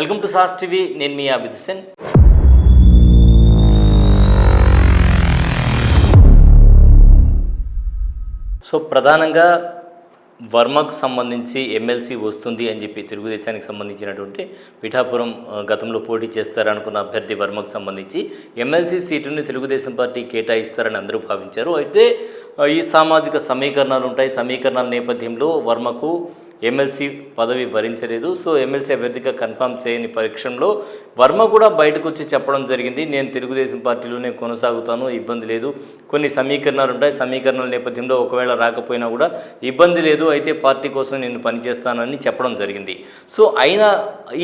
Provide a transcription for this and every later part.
Welcome to sauce TV. నేను మీ Abid Hussain. So ప్రధానంగా వర్మకు సంబంధించి ఎమ్మెల్సీ వస్తుంది అని చెప్పి తెలుగుదేశానికి సంబంధించినటువంటి పిఠాపురం గతంలో పోటీ చేస్తారనుకున్న అభ్యర్థి వర్మకు సంబంధించి ఎమ్మెల్సీ సీటుని తెలుగుదేశం పార్టీ కేటాయిస్తారని అందరూ భావించారు. అయితే ఈ సామాజిక సమీకరణాలు ఉంటాయి. సమీకరణాల నేపథ్యంలో వర్మకు ఎమ్మెల్సీ పదవి వరించలేదు. సో ఎమ్మెల్సీ అభ్యర్థిగా కన్ఫర్మ్ చేయని పరీక్షలో వర్మ కూడా బయటకు వచ్చి చెప్పడం జరిగింది. నేను తెలుగుదేశం పార్టీలోనే కొనసాగుతాను, ఇబ్బంది లేదు. కొన్ని సమీకరణాలు ఉంటాయి. సమీకరణాల నేపథ్యంలో ఒకవేళ రాకపోయినా కూడా ఇబ్బంది లేదు, అయితే పార్టీ కోసం నేను పనిచేస్తానని చెప్పడం జరిగింది. సో అయినా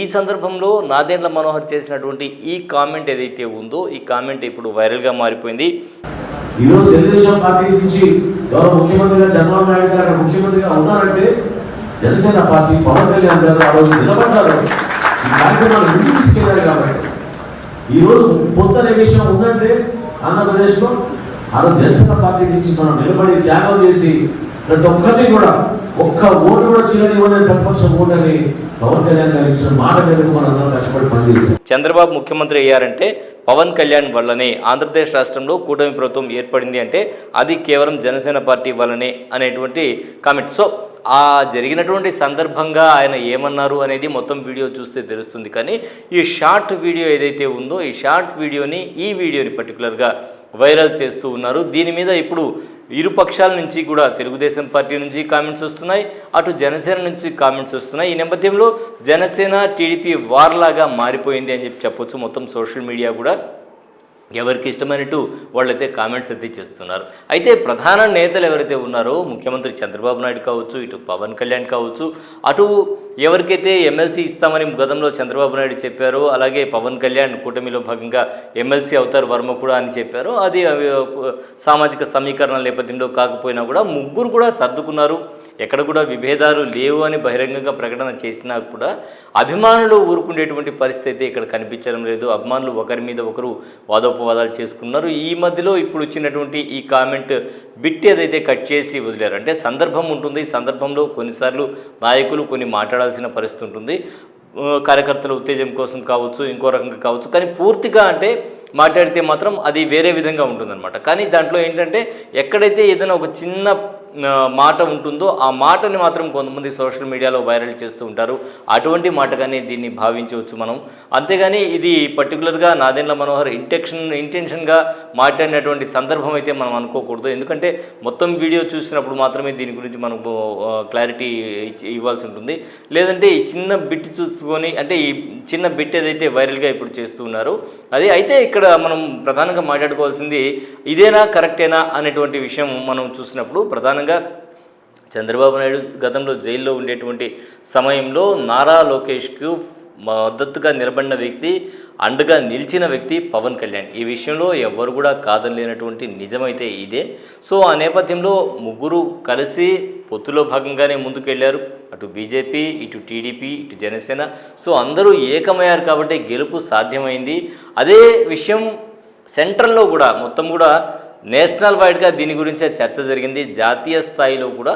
ఈ సందర్భంలో నాదెండ్ల మనోహర్ చేసినటువంటి ఈ కామెంట్ ఏదైతే ఉందో ఈ కామెంట్ ఇప్పుడు వైరల్గా మారిపోయింది. ఈరోజు తెలుగుదేశం పార్టీ నుంచి గౌరవ ముఖ్యమంత్రిగా చంద్రబాబు నాయుడు గారు ముఖ్యమంత్రిగా ఉన్నారంటే జనసేన పార్టీ పవన్ కళ్యాణ్ గారు ఆ రోజు నిలబడ్డారు, ఈ కార్యక్రమాలు ముందుకు తీసుకెళ్లారు. కాబట్టి ఈరోజు పొందనే విషయం ఉందంటే ఆంధ్రప్రదేశ్లో ఆ రోజు జనసేన పార్టీ నుంచి మనం నిలబడి త్యాగం చేసి ప్రతి ఒక్కరిని కూడా ఒక్క ఓటు కూడా చేయనివ్వని ప్రతిపక్ష ఓటని పవన్ కళ్యాణ్ గారు ఇచ్చిన మాట మేరకు మనందరం కష్టపడి పనిచేసాం. చంద్రబాబు ముఖ్యమంత్రి అయ్యారంటే పవన్ కళ్యాణ్ వల్లనే ఆంధ్రప్రదేశ్ రాష్ట్రంలో కూటమి ప్రభుత్వం ఏర్పడింది అంటే అది కేవలం జనసేన పార్టీ వల్లనే అనేటువంటి కామెంట్. సో ఆ జరిగినటువంటి సందర్భంగా ఆయన ఏమన్నారు అనేది మొత్తం వీడియో చూస్తే తెలుస్తుంది. కానీ ఈ షార్ట్ వీడియో ఏదైతే ఉందో ఈ షార్ట్ వీడియోని పర్టికులర్గా వైరల్ చేస్తూ ఉన్నారు. దీని మీద ఇప్పుడు ఇరు పక్షాల నుంచి కూడా తెలుగుదేశం పార్టీ నుంచి కామెంట్స్ వస్తున్నాయి, అటు జనసేన నుంచి కామెంట్స్ వస్తున్నాయి. ఈ నేపథ్యంలో జనసేన టీడీపీ వార్లాగా మారిపోయింది అని చెప్పొచ్చు. మొత్తం సోషల్ మీడియా కూడా ఎవరికి ఇష్టమైనట్టు వాళ్ళైతే కామెంట్స్ అయితే చేస్తున్నారు. అయితే ప్రధాన నేతలు ఎవరైతే ఉన్నారో ముఖ్యమంత్రి చంద్రబాబు నాయుడు కావచ్చు, ఇటు పవన్ కళ్యాణ్ కావచ్చు, అటు ఎవరికైతే ఎమ్మెల్సీ ఇస్తామని గతంలో చంద్రబాబు నాయుడు చెప్పారో అలాగే పవన్ కళ్యాణ్ కూటమిలో భాగంగా ఎమ్మెల్సీ అవుతారు వర్మ కూడా అని చెప్పారో అది సామాజిక సమీకరణల నేపథ్యంలో కాకపోయినా కూడా ముగ్గురు కూడా సర్దుకున్నారు. ఎక్కడ కూడా విభేదాలు లేవు అని బహిరంగంగా ప్రకటన చేసినా కూడా అభిమానులు ఊరుకునేటువంటి పరిస్థితి అయితే ఇక్కడ కనిపించడం లేదు. అభిమానులు ఒకరి మీద ఒకరు వాదోపవాదాలు చేసుకున్నారు. ఈ మధ్యలో ఇప్పుడు వచ్చినటువంటి ఈ కామెంట్ బిట్ ఏదైతే కట్ చేసి వదిలేరు అంటే సందర్భం ఉంటుంది. ఈ సందర్భంలో కొన్నిసార్లు నాయకులు కొన్ని మాట్లాడాల్సిన పరిస్థితి ఉంటుంది. కార్యకర్తల ఉత్తేజం కోసం కావచ్చు, ఇంకో రకంగా కావచ్చు. కానీ పూర్తిగా అంటే మాట్లాడితే మాత్రం అది వేరే విధంగా ఉంటుందన్నమాట. కానీ దాంట్లో ఏంటంటే ఎక్కడైతే ఏదైనా ఒక చిన్న మాట ఉంటుందో ఆ మాటని మాత్రం కొంతమంది సోషల్ మీడియాలో వైరల్ చేస్తూ ఉంటారు. అటువంటి మాటగానే దీన్ని భావించవచ్చు మనం. అంతేగాని ఇది పర్టికులర్గా నాదెండ్ల మనోహర్ ఇంటెన్షన్గా మాట్లాడినటువంటి సందర్భం అయితే మనం అనుకోకూడదు. ఎందుకంటే మొత్తం వీడియో చూసినప్పుడు మాత్రమే దీని గురించి మనకు క్లారిటీ ఇవ్వాల్సి ఉంటుంది. లేదంటే ఈ చిన్న బిట్ చూసుకొని అంటే ఈ చిన్న బిట్ ఏదైతే వైరల్గా ఇప్పుడు చేస్తూ ఉన్నారో అది అయితే ఇక్కడ మనం ప్రధానంగా మాట్లాడుకోవాల్సింది ఇదేనా కరెక్టేనా అనేటువంటి విషయం మనం చూసినప్పుడు ప్రధానంగా చంద్రబాబు నాయుడు గతంలో జైల్లో ఉండేటువంటి సమయంలో నారా లోకేష్కు మద్దతుగా నిలబడిన వ్యక్తి, అండగా నిలిచిన వ్యక్తి పవన్ కళ్యాణ్. ఈ విషయంలో ఎవరు కూడా కాదనలేనటువంటి నిజమైతే ఇదే. సో ఆ నేపథ్యంలో ముగ్గురు కలిసి పొత్తులో భాగంగానే ముందుకెళ్లారు. అటు బీజేపీ, ఇటు టీడీపీ, ఇటు జనసేన. సో అందరూ ఏకమయ్యారు కాబట్టి గెలుపు సాధ్యమైంది. అదే విషయం సెంట్రల్లో కూడా మొత్తం కూడా నేషనల్ వైడ్గా దీని గురించే చర్చ జరిగింది. జాతీయ స్థాయిలో కూడా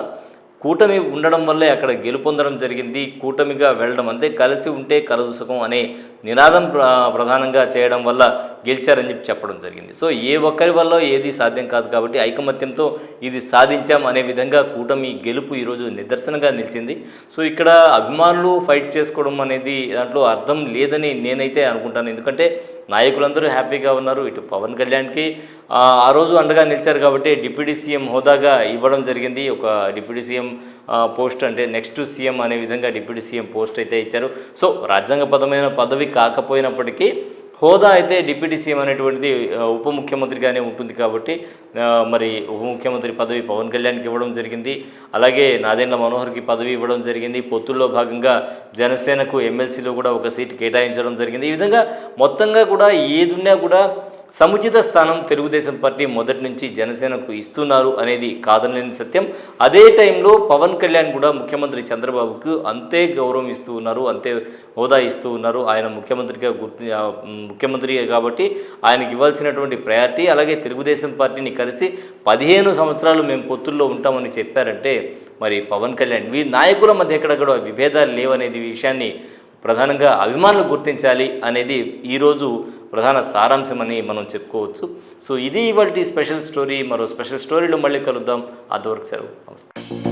కూటమి ఉండడం వల్లే అక్కడ గెలుపొందడం జరిగింది. కూటమిగా వెళ్ళడం అంతే, కలిసి ఉంటే కలదు సుఖం అనే నినాదం ప్రధానంగా చేయడం వల్ల గెలిచారని చెప్పడం జరిగింది. సో ఏ ఒక్కరి వల్ల ఏది సాధ్యం కాదు కాబట్టి ఐకమత్యంతో ఇది సాధించాం అనే విధంగా కూటమి గెలుపు ఈరోజు నిదర్శనంగా నిలిచింది. సో ఇక్కడ అభిమానులు ఫైట్ చేసుకోవడం అనేది దాంట్లో అర్థం లేదని నేనైతే అనుకుంటాను. ఎందుకంటే నాయకులందరూ హ్యాపీగా ఉన్నారు. ఇటు పవన్ కళ్యాణ్కి ఆ రోజు అండగా నిలిచారు కాబట్టి డిప్యూటీ సీఎం హోదాగా ఇవ్వడం జరిగింది. ఒక డిప్యూటీ సీఎం పోస్ట్ అంటే నెక్స్ట్ సీఎం అనే విధంగా డిప్యూటీ సీఎం పోస్ట్ అయితే ఇచ్చారు. సో రాజ్యాంగబద్ధమైన పదవి కాకపోయినప్పటికీ హోదా అయితే డిప్యూటీ సీఎం అనేటువంటిది ఉప ముఖ్యమంత్రిగానే ఉంటుంది కాబట్టి మరి ఉప ముఖ్యమంత్రి పదవి పవన్ కళ్యాణ్కి ఇవ్వడం జరిగింది. అలాగే నాదెండ్ల మనోహర్కి పదవి ఇవ్వడం జరిగింది. పొత్తుల్లో భాగంగా జనసేనకు ఎమ్మెల్సీలో కూడా ఒక సీటు కేటాయించడం జరిగింది. ఈ విధంగా మొత్తంగా కూడా ఏదున్నా కూడా సముచిత స్థానం తెలుగుదేశం పార్టీ మొదటి నుంచి జనసేనకు ఇస్తున్నారు అనేది కాదనలేని సత్యం. అదే టైంలో పవన్ కళ్యాణ్ కూడా ముఖ్యమంత్రి చంద్రబాబుకు అంతే గౌరవం ఇస్తూ ఉన్నారు, అంతే హోదా ఇస్తూ ఉన్నారు. ఆయన ముఖ్యమంత్రి కాబట్టి ఆయనకి ఇవ్వాల్సినటువంటి ప్రయారిటీ. అలాగే తెలుగుదేశం పార్టీని కలిసి 15 సంవత్సరాలు మేము పొత్తుల్లో ఉంటామని చెప్పారంటే మరి పవన్ కళ్యాణ్ నాయకుల మధ్య ఎక్కడ కూడా విభేదాలు లేవనేది విషయాన్ని ప్రధానంగా అభిమానులు గుర్తించాలి అనేది ఈరోజు ప్రధాన సారాంశమని మనం చెప్పుకోవచ్చు. సో ఇది ఇవాల్టి స్పెషల్ స్టోరీ. మరో స్పెషల్ స్టోరీలో మళ్ళీ కలుద్దాం. అంతవరకు సెలవు. నమస్తే.